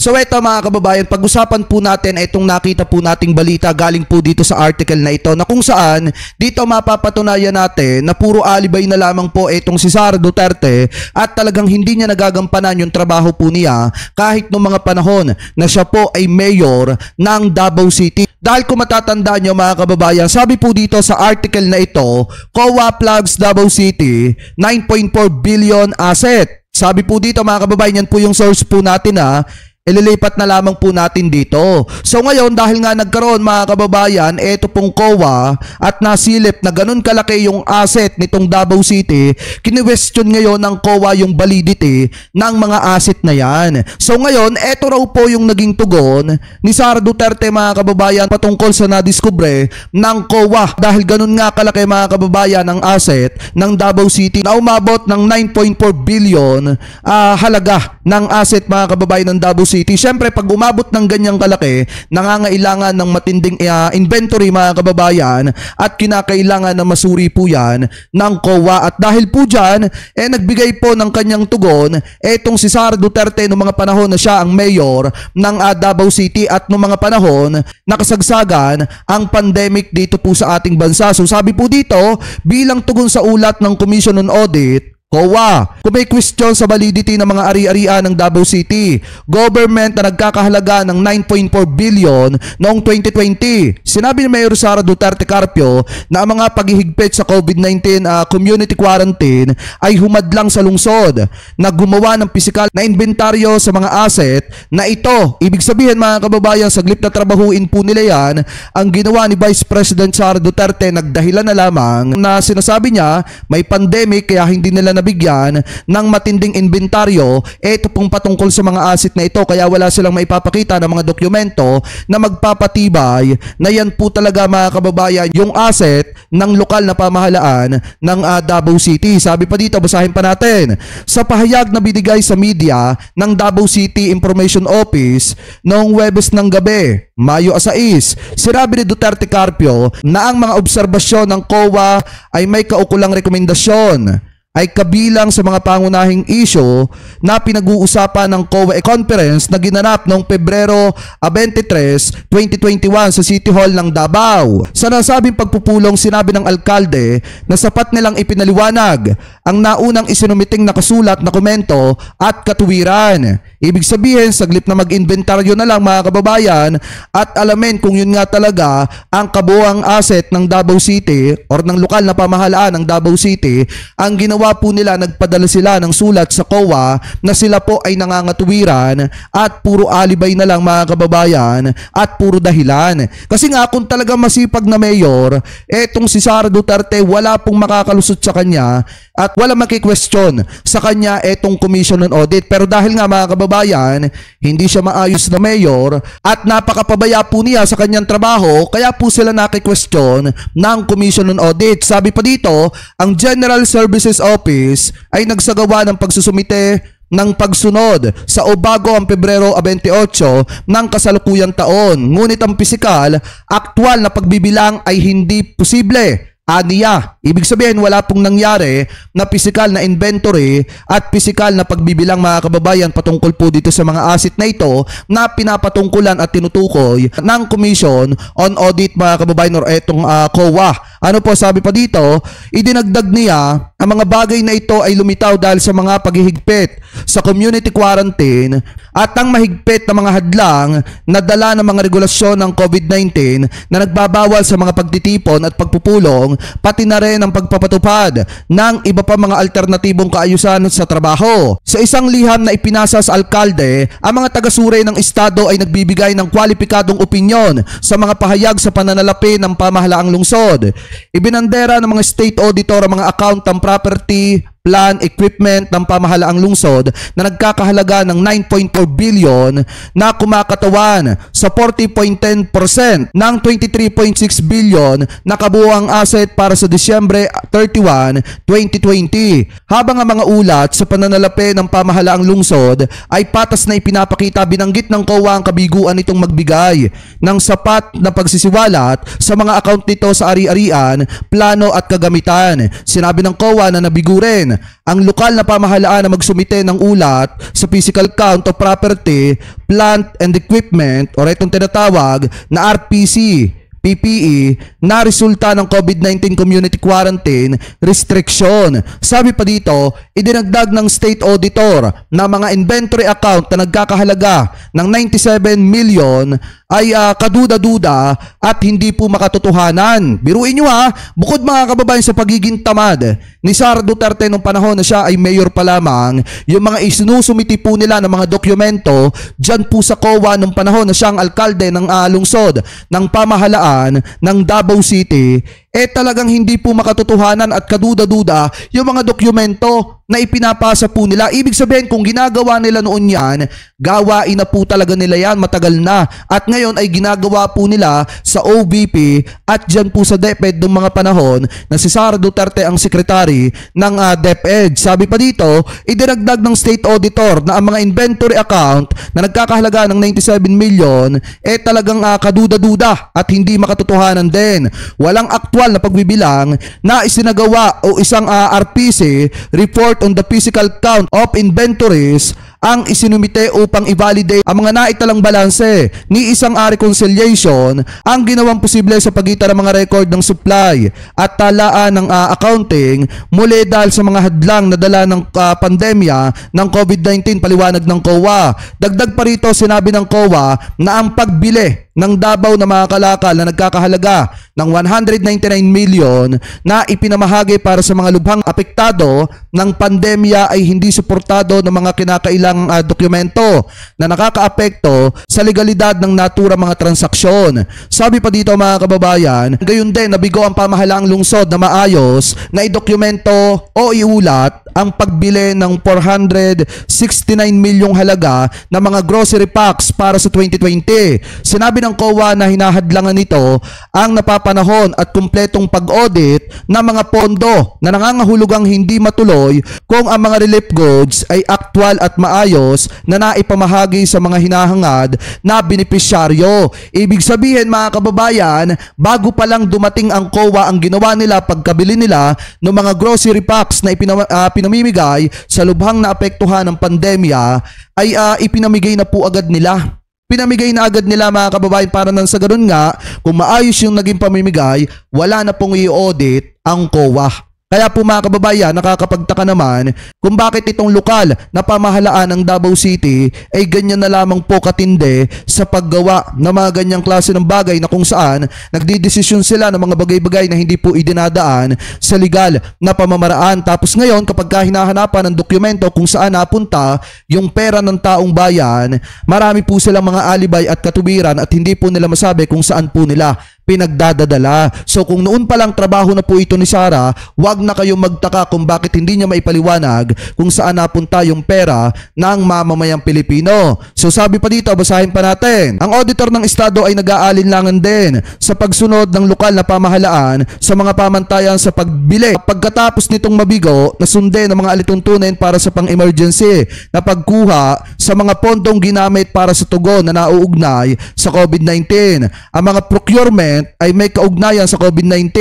So eto mga kababayan, pag-usapan po natin itong nakita po nating balita galing po dito sa article na ito na kung saan dito mapapatunayan natin na puro alibay na lamang po itong si Sara Duterte at talagang hindi niya nagagampanan yung trabaho po niya kahit noong mga panahon na siya po ay mayor ng Davao City. Dahil kung matatandaan nyo mga kababayan, sabi po dito sa article na ito, COA plugs Davao City 9.4 billion asset. Sabi po dito mga kababayan, yan po yung source po natin ililipat na lamang po natin dito. So ngayon dahil nga nagkaroon mga kababayan, ito pong COA at nasilip na ganun kalaki yung asset nitong Davao City, kini-question ngayon ng COA yung validity ng mga asset na yan. So ngayon, ito raw po yung naging tugon ni Sara Duterte mga kababayan patungkol sa nadiskubre ng COA dahil ganun nga kalaki mga kababayan ang asset ng Davao City na umabot ng 9.4 billion halaga ng asset mga kababayan ng Davao City. Siyempre pag umabot ng ganyang kalaki, nangangailangan ng matinding inventory mga kababayan at kinakailangan na masuri po yan ng COA. At dahil po dyan, nagbigay po ng kanyang tugon etong si Sara Duterte noong mga panahon na siya ang mayor ng Davao City at noong mga panahon nakasagsagan ang pandemic dito po sa ating bansa. So sabi po dito, bilang tugon sa ulat ng Commission on Audit, COA, kung may question sa validity ng mga ari-arian ng Davao City, government na nagkakahalaga ng 9.4 billion noong 2020. Sinabi ni Mayor Sara Duterte Carpio na ang mga paghihigpit sa COVID-19 community quarantine ay humadlang sa lungsod na gumawa ng pisikal na inventaryo sa mga asset na ito. Ibig sabihin mga kababayan, saglip na trabahuin po nila yan. Ang ginawa ni Vice President Sara Duterte, nagdahilan na lamang na sinasabi niya may pandemic kaya hindi nila nabigyan ng matinding inventaryo. Ito pong patungkol sa mga asset na ito kaya wala silang maipapakita ng mga dokumento na magpapatibay na yan po talaga mga kababayan yung asset ng lokal na pamahalaan ng Davao City. Sabi pa dito, basahin pa natin. Sa pahayag na binigay sa media ng Davao City Information Office noong Huwebes ng gabi, Mayo 6, sinabi ni Duterte Carpio na ang mga obserbasyon ng COA ay may kaukulang rekomendasyon ay kabilang sa mga pangunahing issue na pinag-uusapan ng COA conference na ginanap noong Pebrero 23, 2021 sa City Hall ng Davao. Sa nasabing pagpupulong, sinabi ng alkalde na sapat nilang ipinaliwanag ang naunang isinumiting na kasulat na komento at katuwiran. Ibig sabihin, saglip na mag-inventaryo na lang mga kababayan at alamin kung yun nga talaga ang kabuuang asset ng Davao City or ng lokal na pamahalaan ng Davao City. Ang ginawa po nila, nagpadala sila ng sulat sa COA na sila po ay nangangatuwiran at puro alibay na lang mga kababayan at puro dahilan. Kasi nga kung talaga masipag na mayor, etong si Sara Duterte, wala pong makakalusot sa kanya at wala maki-question sa kanya etong Commission on Audit. Pero dahil nga mga kababayan, hindi siya maayos na mayor at napakapabaya po niya sa kanyang trabaho, kaya po sila naki-question ng Commission on Audit. Sabi pa dito, ang General Services Office ay nagsagawa ng pagsusumite ng pagsunod sa o bago ang Pebrero 28 ng kasalukuyang taon. Ngunit ang pisikal, aktwal na pagbibilang ay hindi posible. Aniya. Ibig sabihin wala pong nangyari na pisikal na inventory at pisikal na pagbibilang mga kababayan patungkol po dito sa mga asset na ito na pinapatungkulan at tinutukoy ng Commission on Audit mga kababayan or etong COA. Ano po sabi pa dito? Idinagdag niya ang mga bagay na ito ay lumitaw dahil sa mga paghihigpit sa community quarantine at ang mahigpit na mga hadlang na dala ng mga regulasyon ng COVID-19 na nagbabawal sa mga pagtitipon at pagpupulong pati na rin ang pagpapatupad ng iba pa mga alternatibong kaayusan sa trabaho. Sa isang liham na ipinasa sa alkalde, ang mga taga-survey ng estado ay nagbibigay ng kwalipikadong opinyon sa mga pahayag sa pananalapi ng pamahalaang lungsod. Ibinandera ng mga state auditor ang mga account ng property, plan, equipment ng pamahalaang lungsod na nagkakahalaga ng 9.4 billion na kumakatawan sa 40.10% ng 23.6 billion na kabuuang asset para sa Disyembre 31, 2020. Habang ang mga ulat sa pananalapi ng pamahalaang lungsod ay patas na ipinapakita, binanggit ng COA ang kabiguan nitong magbigay ng sapat na pagsisiwalat sa mga account nito sa ari-arian, plano at kagamitan. Sinabi ng COA na nabigo rin din ang lokal na pamahalaan na magsumite ng ulat sa physical count of property, plant and equipment o itong tinatawag na RPC, PPE na resulta ng COVID-19 community quarantine restriction. Sabi pa dito, idinagdag ng state auditor na mga inventory account na nagkakahalaga ng 97 million ay kaduda-duda at hindi po makatotohanan. Biruin nyo bukod mga kababayan sa pagiging tamad ni Sara Duterte nung panahon na siya ay mayor pa lamang, yung mga isinusumiti po nila ng mga dokumento dyan po sa COA nung panahon na siyang alkalde ng lungsod ng pamahalaan ng Davao City, talagang hindi po makatotohanan at kaduda-duda yung mga dokumento na ipinapasa po nila. Ibig sabihin kung ginagawa nila noon yan, gawain na po talaga nila yan matagal na. At ngayon ay ginagawa po nila sa OVP at dyan po sa DepEd ng mga panahon na si Sara Duterte ang sekretary ng DepEd. Sabi pa dito, idinagdag ng state auditor na ang mga inventory account na nagkakahalaga ng 97 million talagang kaduda-duda at hindi makatotohanan din. Walang aktual na pagbibilang na isinagawa o isang RPC, report on the physical count of inventories, ang isinumite upang i-validate ang mga naitalang balanse ni isang reconciliation ang ginawang posible sa pagitan ng mga record ng supply at talaan ng accounting muli dahil sa mga hadlang na dala ng pandemya ng COVID-19, paliwanag ng COA. Dagdag pa rito, sinabi ng COA na ang pagbili ng Davao na mga kalakal na nagkakahalaga ng 199 million na ipinamahagi para sa mga lubhang apektado ng pandemya ay hindi suportado ng mga kinakailangang dokumento na nakakaapekto sa legalidad ng natura mga transaksyon. Sabi pa dito mga kababayan, gayon din nabigo ang pamahalaang lungsod na maayos na idokumento o iulat ang pagbili ng 469 milyong halaga ng mga grocery packs para sa 2020. Sinabi ng COA na hinahadlangan nito ang napapanahon at kumpletong pag-audit ng mga pondo na nangangahulugang hindi matuloy kung ang mga relief goods ay aktwal at maayos na naipamahagi sa mga hinahangad na benepisyaryo. Ibig sabihin mga kababayan, bago pa lang dumating ang COA, ang ginawa nila pagkabili nila ng mga grocery packs na pinamimigay sa lubhang naapektuhan ng pandemya ay ipinamigay na po agad nila. Pinamigay na agad nila mga kababayan para nang sa ganun nga, kung maayos yung naging pamimigay, wala na pong i-audit ang COA. Kaya po mga kababayan, nakakapagtaka naman kung bakit itong lokal na pamahalaan ng Davao City ay ganyan na lamang po katindi sa paggawa ng mga ganyang klase ng bagay na kung saan nagdidesisyon sila ng mga bagay-bagay na hindi po idinadaan sa legal na pamamaraan. Tapos ngayon kapag hinahanapan ng dokumento kung saan napunta yung pera ng taong bayan, marami po silang mga alibay at katuwiran at hindi po nila masabi kung saan po nila pinagdadadala. So kung noon pa lang trabaho na po ito ni Sara, wag na kayong magtaka kung bakit hindi niya maipaliwanag kung saan napunta yung pera ng mamamayang Pilipino. So sabi pa dito, basahin pa natin. Ang auditor ng estado ay nag-aalinlangan din sa pagsunod ng lokal na pamahalaan sa mga pamantayan sa pagbili. Pagkatapos nitong mabigo, nasundin ang mga alituntunin para sa pang-emergency na pagkuha sa mga pondong ginamit para sa tugon na nauugnay sa COVID-19. Ang mga procurement ay may kaugnayan sa COVID-19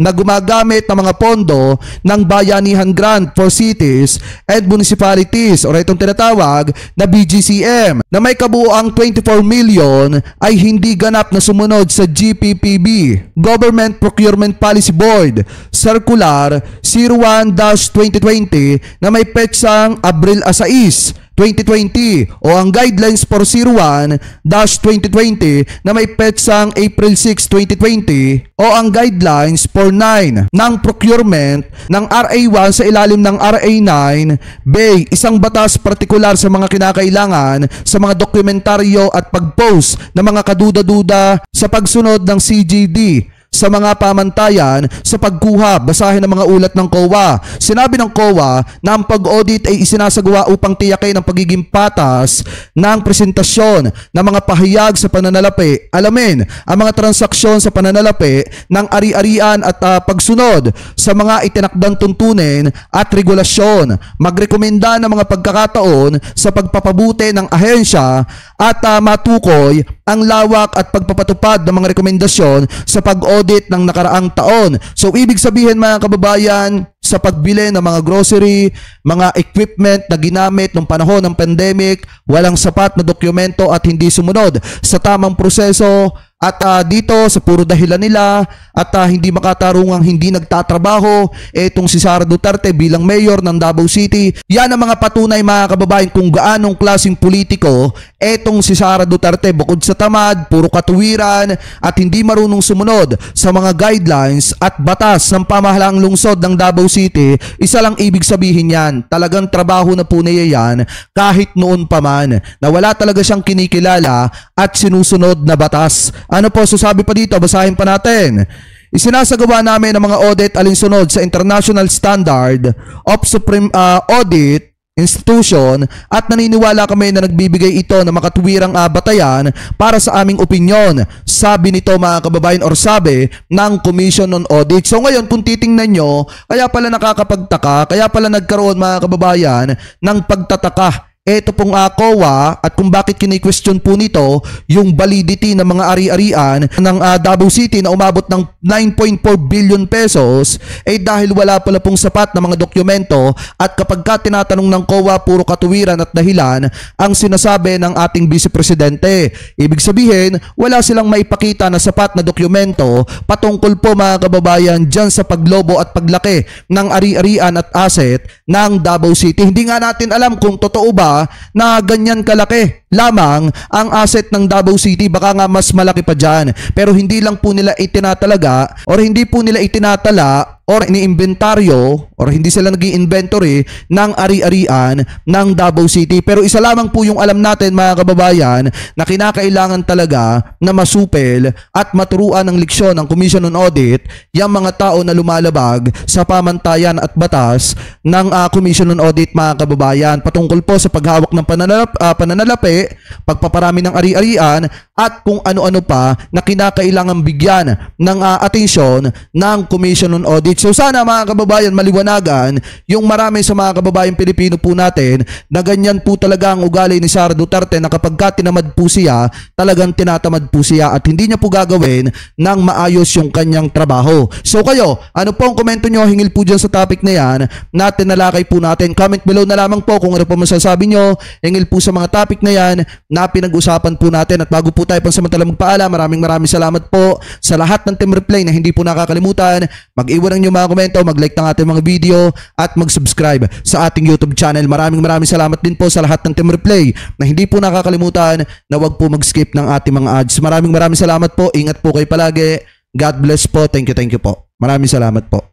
na gumagamit ng mga pondo ng Bayanihan Grant for Cities and Municipalities o itong tinatawag na BGCM na may kabuuang 24 million ay hindi ganap na sumunod sa GPPB, Government Procurement Policy Board, Circular 01-2020 na may petsang Abril 6, 2020 o ang Guidelines for 01-2020 na may petsang April 6, 2020 o ang Guidelines for 9 ng procurement ng RA1 sa ilalim ng RA9 Bay, isang batas partikular sa mga kinakailangan sa mga dokumentaryo at pag-post ng mga kaduda-duda sa pagsunod ng CGD sa mga pamantayan sa pagkuha. Basahin ang mga ulat ng COA. Sinabi ng COA na ang pag-audit ay isinasagawa upang tiyakin ang pagiging patas ng presentasyon ng mga pahayag sa pananalapi. Alamin ang mga transaksyon sa pananalapi ng ari-arian at pagsunod sa mga itinakdang tuntunin at regulasyon. Magrekomenda ng mga pagkakataon sa pagpapabuti ng ahensya at matukoy ang lawak at pagpapatupad ng mga rekomendasyon sa pag-audit ng nakaraang taon. So ibig sabihin mga kababayan, sa pagbili ng mga grocery, mga equipment na ginamit nung panahon ng pandemic, walang sapat na dokumento at hindi sumunod sa tamang proseso. At dito sa puro dahilan nila at hindi makatarungang hindi nagtatrabaho etong si Sara Duterte bilang mayor ng Davao City. Yan ang mga patunay mga kababayan kung gaanong klaseng politiko etong si Sara Duterte. Bukod sa tamad, puro katuwiran at hindi marunong sumunod sa mga guidelines at batas ng pamahalaang lungsod ng Davao City, isa lang ibig sabihin yan, talagang trabaho na po niya yan kahit noon pa man na wala talaga siyang kinikilala at sinusunod na batas. Ano po, sasabi pa dito, basahin pa natin. Isinasagawa namin ang mga audit alinsunod sa International Standard of Supreme Audit Institution at naniniwala kami na nagbibigay ito ng makatuwirang batayan para sa aming opinyon. Sabi nito mga kababayan or sabi ng Commission on Audit. So ngayon kung titingnan nyo, kaya pala nakakapagtaka, kaya pala nagkaroon mga kababayan ng pagtataka ito pong COA at kung bakit kini-question po nito yung validity ng mga ari-arian ng Davao City na umabot ng 9.4 billion pesos dahil wala pala pong sapat na mga dokumento at kapag ka tinatanong ng COA puro katuwiran at dahilan ang sinasabi ng ating Vice Presidente. Ibig sabihin wala silang maipakita na sapat na dokumento patungkol po mga kababayan dyan sa paglobo at paglaki ng ari-arian at asset ng Davao City. Hindi nga natin alam kung totoo ba na ganyan kalaki lamang ang asset ng Davao City, baka nga mas malaki pa dyan. Pero hindi lang po nila itinatalaga or hindi po nila itinatala or iniimbentaryo or hindi sila nag-i-inventory ng ari-arian ng Davao City. Pero isa lamang po yung alam natin mga kababayan na kinakailangan talaga na masupel at maturuan ng leksyon ng Commission on Audit yung mga tao na lumalabag sa pamantayan at batas ng Commission on Audit mga kababayan patungkol po sa paghawak ng pananalapi, pagpaparami ng ari-arian at kung ano-ano pa na kinakailangan bigyan ng atensyon ng Commission on Audit. So sana mga kababayan maliwanagan yung marami sa mga kababayan Pilipino po natin na ganyan po talaga ang ugali ni Sara Duterte na kapag ka tinamad po siya, talagang tinatamad po siya at hindi niya po gagawin ng maayos yung kanyang trabaho. So kayo, ano po ang komento nyo hingil po dyan sa topic na yan na tinalakay po natin? Comment below na lamang po kung ano po masasabi nyo hingil po sa mga topic na yan na pinag-usapan po natin. At bago po tayo pansamantalang magpaalam, maraming salamat po sa lahat ng Team Replay na hindi po nakakalimutan mag-iwan ng mga komento, mag-like ng ating mga video at mag-subscribe sa ating YouTube channel. Maraming salamat din po sa lahat ng Team Replay na hindi po nakakalimutan na wag po mag-skip ng ating mga ads. Maraming salamat po. Ingat po kayo palagi. God bless po. Thank you po. Maraming salamat po.